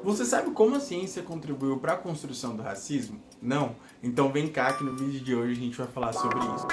Você sabe como a ciência contribuiu para a construção do racismo? Não? Então vem cá que no vídeo de hoje a gente vai falar sobre isso.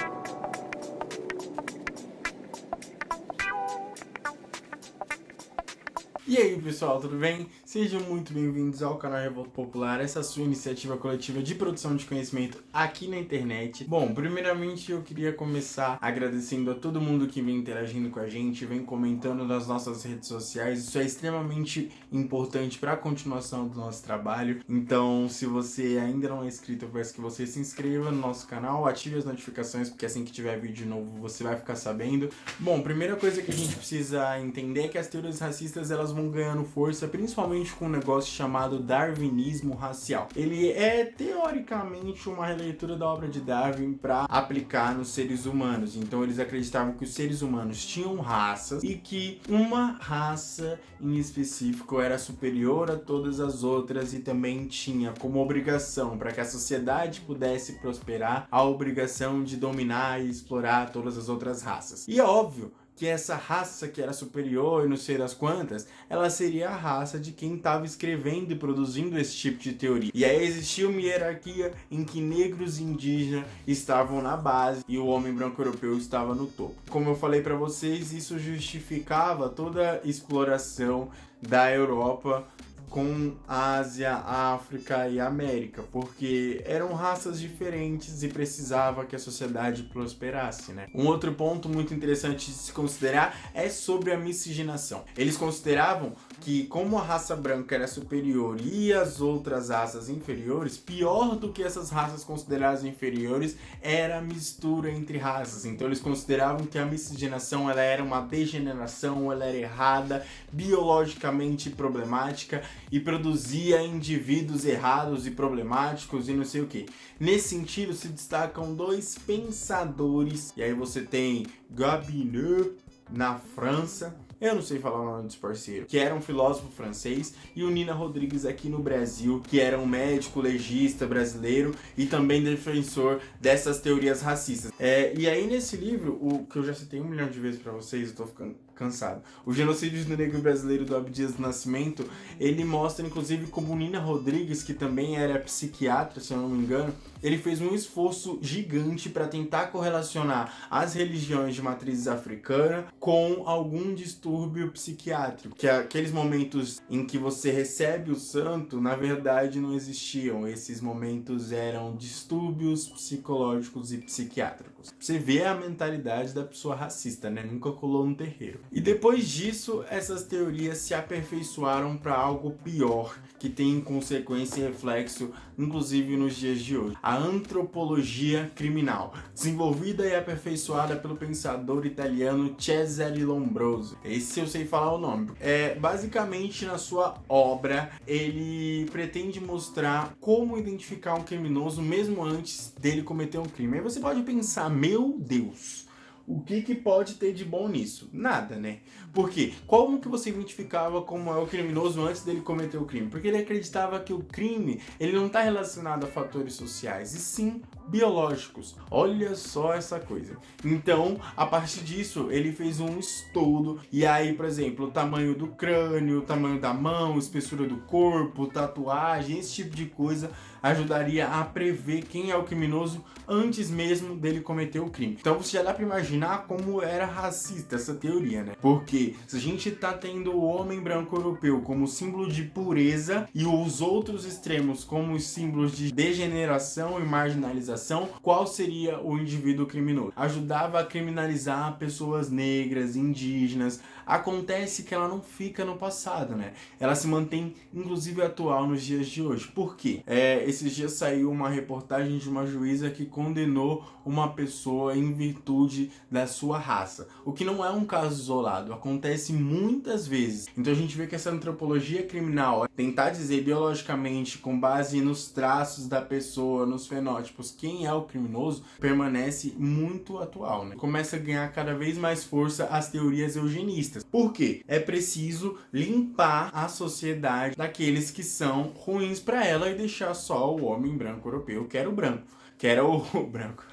E aí pessoal, tudo bem? Sejam muito bem-vindos ao canal Revolta Popular, essa sua iniciativa coletiva de produção de conhecimento aqui na internet. Bom, primeiramente eu queria começar agradecendo a todo mundo que vem interagindo com a gente, vem comentando nas nossas redes sociais. Isso é extremamente importante para a continuação do nosso trabalho. Então, se você ainda não é inscrito, eu peço que você se inscreva no nosso canal, ative as notificações, porque assim que tiver vídeo novo você vai ficar sabendo. Bom, primeira coisa que a gente precisa entender é que as teorias racistas elas vão ganhando força, principalmente com um negócio chamado darwinismo racial. Ele é teoricamente uma releitura da obra de Darwin para aplicar nos seres humanos. Então eles acreditavam que os seres humanos tinham raças e que uma raça em específico era superior a todas as outras e também tinha como obrigação, para que a sociedade pudesse prosperar, a obrigação de dominar e explorar todas as outras raças. E é óbvio que essa raça que era superior e não sei das quantas, ela seria a raça de quem estava escrevendo e produzindo esse tipo de teoria. E aí existia uma hierarquia em que negros e indígenas estavam na base e o homem branco europeu estava no topo. Como eu falei para vocês, isso justificava toda a exploração da Europa com Ásia, África e América, porque eram raças diferentes e precisava que a sociedade prosperasse, né? Um outro ponto muito interessante de se considerar é sobre a miscigenação. Eles consideravam que como a raça branca era superior e as outras raças inferiores, pior do que essas raças consideradas inferiores era a mistura entre raças. Então eles consideravam que a miscigenação ela era uma degeneração, ela era errada, biologicamente problemática e produzia indivíduos errados e problemáticos e não sei o que. Nesse sentido se destacam dois pensadores, e aí você tem Gabineau na França, eu não sei falar o nome desse parceiro, que era um filósofo francês, e o Nina Rodrigues aqui no Brasil, que era um médico legista brasileiro e também defensor dessas teorias racistas. E aí nesse livro, o que eu já citei 1 milhão de vezes pra vocês, eu tô ficando cansado. O Genocídio do Negro Brasileiro do Abdias do Nascimento, ele mostra inclusive como Nina Rodrigues, que também era psiquiatra, se eu não me engano, ele fez um esforço gigante para tentar correlacionar as religiões de matrizes africana com algum distúrbio psiquiátrico, que aqueles momentos em que você recebe o santo, na verdade não existiam. Esses momentos eram distúrbios psicológicos e psiquiátricos. Você vê a mentalidade da pessoa racista, né? Nunca colou no terreiro. E depois disso, essas teorias se aperfeiçoaram para algo pior, que tem consequência e reflexo, inclusive nos dias de hoje. A antropologia criminal, desenvolvida e aperfeiçoada pelo pensador italiano Cesare Lombroso. Esse eu sei falar o nome. Basicamente, na sua obra, ele pretende mostrar como identificar um criminoso mesmo antes dele cometer um crime. Aí você pode pensar, meu Deus, o que pode ter de bom nisso? Nada, né? Por quê? Como que você identificava como é o criminoso antes dele cometer o crime? Porque ele acreditava que o crime ele não está relacionado a fatores sociais, e sim biológicos. Olha só essa coisa. Então, a partir disso, ele fez um estudo, e aí, por exemplo, o tamanho do crânio, o tamanho da mão, espessura do corpo, tatuagem, esse tipo de coisa ajudaria a prever quem é o criminoso antes mesmo dele cometer o crime. Então você já dá pra imaginar como era racista essa teoria, né? Porque se a gente tá tendo o homem branco europeu como símbolo de pureza e os outros extremos como os símbolos de degeneração e marginalização, qual seria o indivíduo criminoso? Ajudava a criminalizar pessoas negras, indígenas. Acontece que ela não fica no passado, né? Ela se mantém inclusive atual nos dias de hoje. Por quê? Esses dias saiu uma reportagem de uma juíza que condenou uma pessoa em virtude da sua raça. O que não é um caso isolado, acontece muitas vezes. Então a gente vê que essa antropologia criminal, tentar dizer biologicamente, com base nos traços da pessoa, nos fenótipos, quem é o criminoso, permanece muito atual, né? Começa a ganhar cada vez mais força as teorias eugenistas. Por quê? É preciso limpar a sociedade daqueles que são ruins para ela e deixar só o homem branco europeu, que era o branco, que era o branco.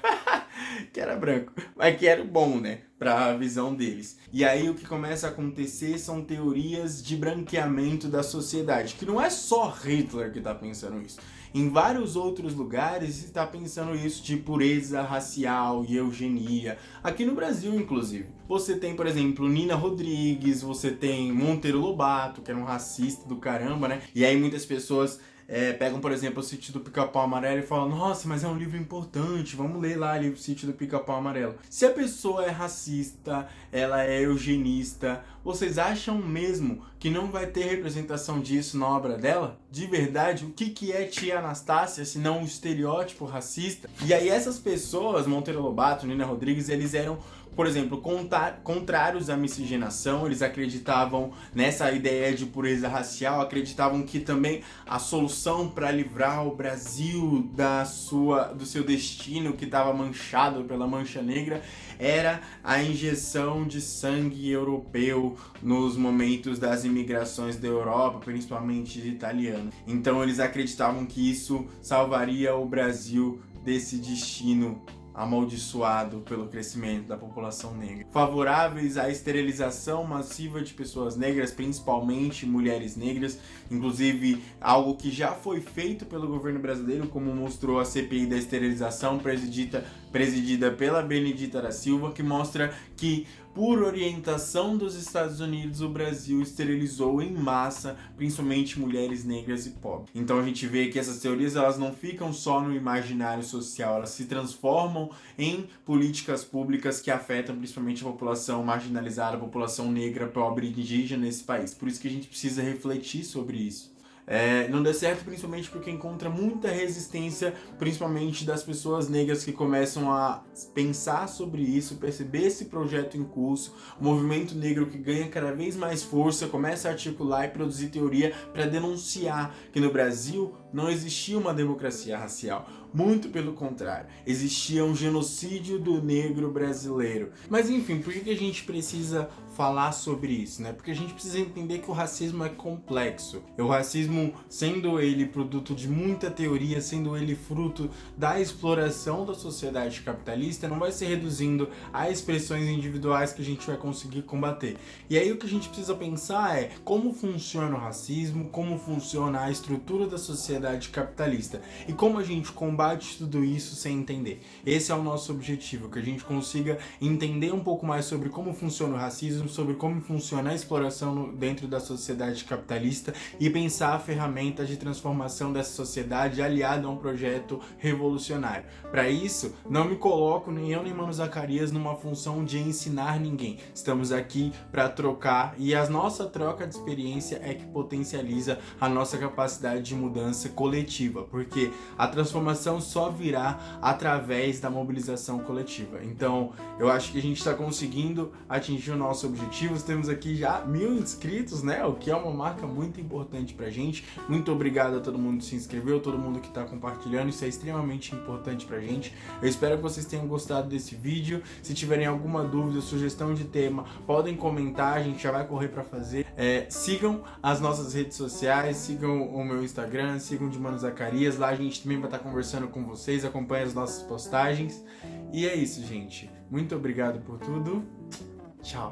que era branco, mas que era bom, né, pra visão deles. E aí o que começa a acontecer são teorias de branqueamento da sociedade, que não é só Hitler que tá pensando isso. Em vários outros lugares se está pensando isso de pureza racial e eugenia. Aqui no Brasil, inclusive. Você tem, por exemplo, Nina Rodrigues, você tem Monteiro Lobato, que era um racista do caramba, né? E aí muitas pessoas pegam, por exemplo, o Sítio do Pica-Pau Amarelo e falam: nossa, mas é um livro importante, vamos ler lá o Sítio do Pica-Pau Amarelo. Se a pessoa é racista, ela é eugenista, vocês acham mesmo que não vai ter representação disso na obra dela? De verdade, o que é Tia Anastácia, se não um estereótipo racista? E aí essas pessoas, Monteiro Lobato, Nina Rodrigues, eles eram, por exemplo, contrários à miscigenação. Eles acreditavam nessa ideia de pureza racial, acreditavam que também a solução para livrar o Brasil do seu destino que estava manchado pela mancha negra era a injeção de sangue europeu nos momentos das imigrações da Europa, principalmente de italianos. Então eles acreditavam que isso salvaria o Brasil desse destino amaldiçoado pelo crescimento da população negra. Favoráveis à esterilização massiva de pessoas negras, principalmente mulheres negras, inclusive algo que já foi feito pelo governo brasileiro, como mostrou a CPI da esterilização presidida pela Benedita da Silva, que mostra que, por orientação dos Estados Unidos, o Brasil esterilizou em massa, principalmente mulheres negras e pobres. Então a gente vê que essas teorias, elas não ficam só no imaginário social, elas se transformam em políticas públicas que afetam principalmente a população marginalizada, a população negra, pobre e indígena nesse país. Por isso que a gente precisa refletir sobre isso. Não dá certo principalmente porque encontra muita resistência, principalmente das pessoas negras que começam a pensar sobre isso, perceber esse projeto em curso, o movimento negro que ganha cada vez mais força, começa a articular e produzir teoria para denunciar que no Brasil não existia uma democracia racial. Muito pelo contrário, existia um genocídio do negro brasileiro. Mas enfim, por que a gente precisa falar sobre isso, né? Porque a gente precisa entender que o racismo é complexo. O racismo, sendo ele produto de muita teoria, sendo ele fruto da exploração da sociedade capitalista, não vai se reduzindo a expressões individuais que a gente vai conseguir combater. E aí o que a gente precisa pensar é como funciona o racismo, como funciona a estrutura da sociedade capitalista e como a gente combate tudo isso sem entender. Esse é o nosso objetivo, que a gente consiga entender um pouco mais sobre como funciona o racismo, sobre como funciona a exploração dentro da sociedade capitalista e pensar ferramentas de transformação dessa sociedade aliada a um projeto revolucionário. Para isso, não me coloco, nem eu nem Mano Zacarias, numa função de ensinar ninguém. Estamos aqui para trocar e a nossa troca de experiência é que potencializa a nossa capacidade de mudança coletiva, porque a transformação só virá através da mobilização coletiva. Então, eu acho que a gente está conseguindo atingir o nosso objetivo. Temos aqui já 1000 inscritos, né? O que é uma marca muito importante pra gente. Muito obrigado a todo mundo que se inscreveu, todo mundo que tá compartilhando. Isso é extremamente importante pra gente. Eu espero que vocês tenham gostado desse vídeo. Se tiverem alguma dúvida, sugestão de tema, podem comentar, a gente já vai correr pra fazer. Sigam as nossas redes sociais, sigam o meu Instagram, sigam o de Mano Zacarias. Lá a gente também vai estar conversando com vocês, acompanhem as nossas postagens. E é isso, gente. Muito obrigado por tudo. Tchau.